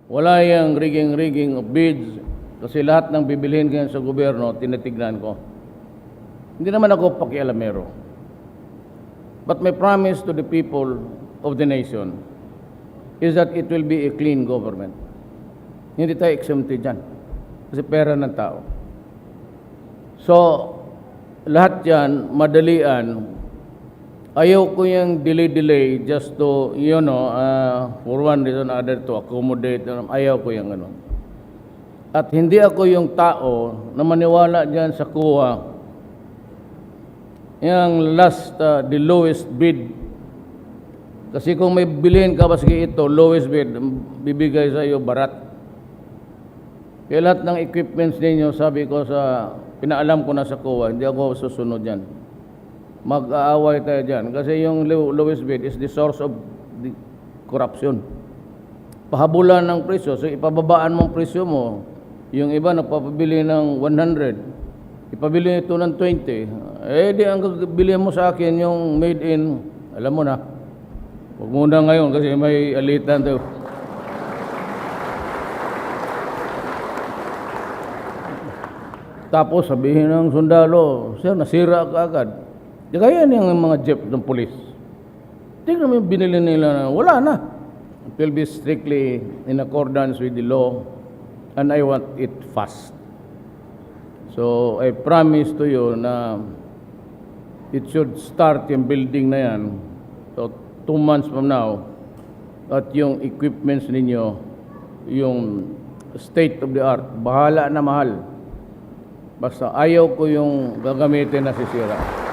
Wala yung rigging of bids kasi lahat ng bibilhin ngayon sa gobyerno, tinitignan ko. Hindi naman ako pakialamero. But my promise to the people of the nation is that it will be a clean government. Hindi tayo exempted dyan. Kasi pera ng tao. So, lahat yan, madalian. Ayaw ko yung delay just to, for one reason or other to accommodate. Ayaw ko yung ano. At hindi ako yung tao na maniwala dyan sa kuha. Yung last, the lowest bid. Kasi kung may bilhin ka, baski ito, lowest bid, bibigay sa iyo barat. Kaya lahat ng equipments ninyo, sabi ko pinaalam ko na sa kuha, hindi ako susunod yan. Mag-aaway tayo dyan. Kasi yung lowest bid is the source of the corruption. Pahabulan ng presyo. So, ipababaan mong presyo mo. Yung iba nagpapabili ng 100. Ipabili ito ng 20. Di ang bilhin mo sa akin yung made in, alam mo na. Huwag muna ngayon kasi may alitan tayo. Tapos sabihin ng sundalo, sir, nasira ka agad. Kaya yung mga jeep ng polis. Tingnan mo yung binili nila na wala na. It will be strictly in accordance with the law and I want it fast. So I promise to you na it should start yung building na yan. So 2 months from now at yung equipments ninyo, yung state of the art, bahala na mahal. Basta ayaw ko yung gagamitin na sisira.